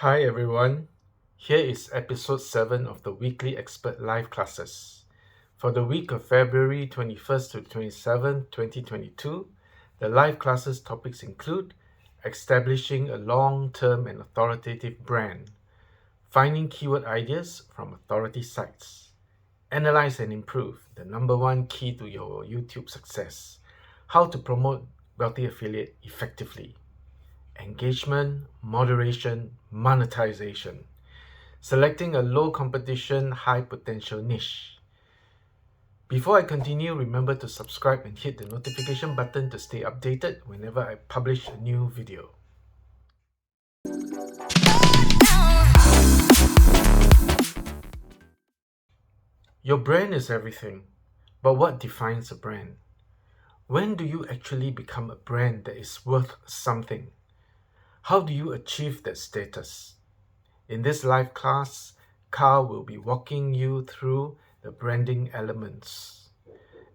Hi everyone, here is episode 7 of the weekly expert live classes. For the week of February 21st to 27th, 2022, the live classes topics include establishing a long-term and authoritative brand, finding keyword ideas from authority sites, analyze and improve the number one key to your YouTube success, how to promote wealthy affiliate effectively, engagement, moderation, monetization, selecting a low competition, high potential niche. Before I continue, remember to subscribe and hit the notification button to stay updated whenever I publish a new video. Your brand is everything, but what defines a brand? When do you actually become a brand that is worth something? How do you achieve that status? In this live class, Carl will be walking you through the branding elements.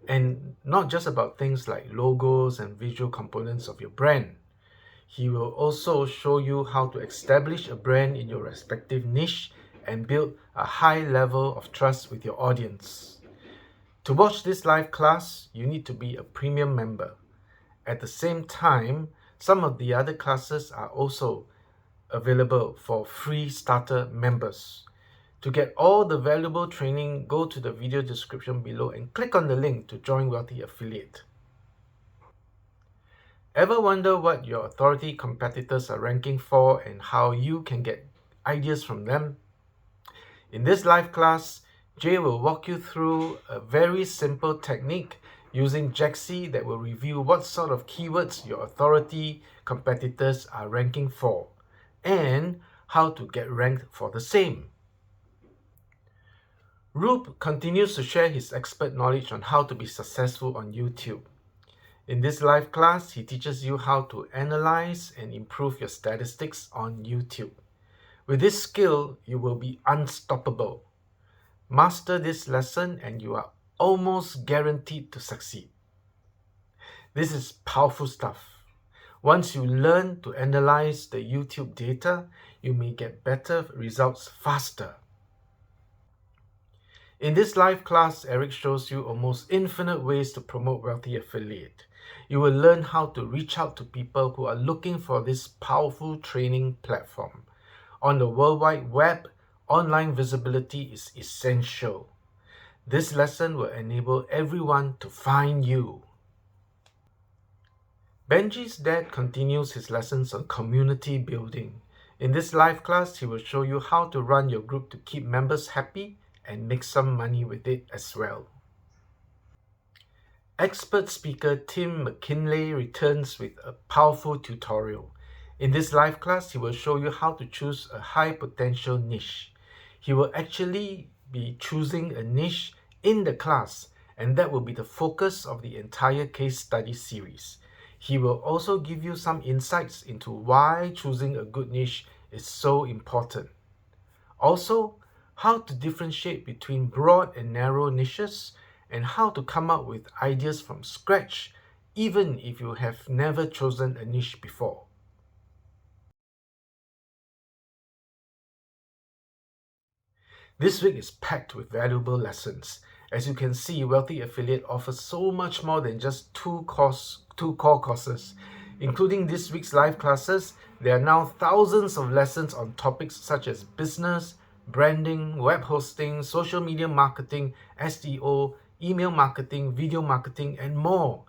And not just about things like logos and visual components of your brand. He will also show you how to establish a brand in your respective niche and build a high level of trust with your audience. To watch this live class, you need to be a premium member. At the same time, some of the other classes are also available for free starter members. To get all the valuable training, go to the video description below and click on the link to join Wealthy Affiliate. Ever wonder what your authority competitors are ranking for and how you can get ideas from them? In this live class, Jay will walk you through a very simple technique using Jaxi that will reveal what sort of keywords your authority competitors are ranking for and how to get ranked for the same. Roop continues to share his expert knowledge on how to be successful on YouTube. In this live class, he teaches you how to analyze and improve your statistics on YouTube. With this skill, you will be unstoppable. Master this lesson and you are almost guaranteed to succeed. This is powerful stuff. Once you learn to analyze the YouTube data, you may get better results faster. In this live class, Eric shows you almost infinite ways to promote Wealthy Affiliate. You will learn how to reach out to people who are looking for this powerful training platform. On the World Wide Web, online visibility is essential. This lesson will enable everyone to find you. Benji's dad continues his lessons on community building. In this live class, he will show you how to run your group to keep members happy and make some money with it as well. Expert speaker Tim McKinley returns with a powerful tutorial. In this live class, he will show you how to choose a high potential niche. He will actually be choosing a niche in the class, and that will be the focus of the entire case study series. He will also give you some insights into why choosing a good niche is so important. Also, how to differentiate between broad and narrow niches, and how to come up with ideas from scratch, even if you have never chosen a niche before. This week is packed with valuable lessons. As you can see, Wealthy Affiliate offers so much more than just two core courses. Including this week's live classes, there are now thousands of lessons on topics such as business, branding, web hosting, social media marketing, SEO, email marketing, video marketing, and more.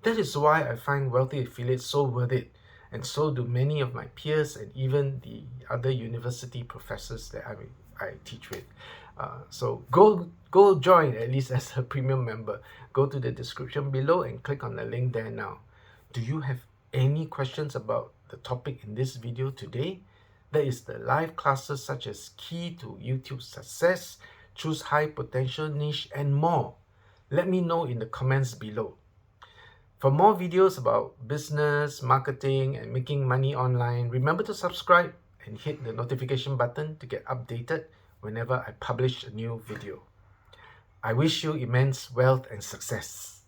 That is why I find Wealthy Affiliate so worth it, and so do many of my peers and even the other university professors that I teach with. So go join, at least as a premium member. Go to the description below and click on the link there now. Do you have any questions about the topic in this video today? That is the live classes such as key to YouTube success, choose high potential niche, and more. Let me know in the comments below. For more videos about business, marketing, and making money online, remember to subscribe and hit the notification button to get updated whenever I publish a new video. I wish you immense wealth and success.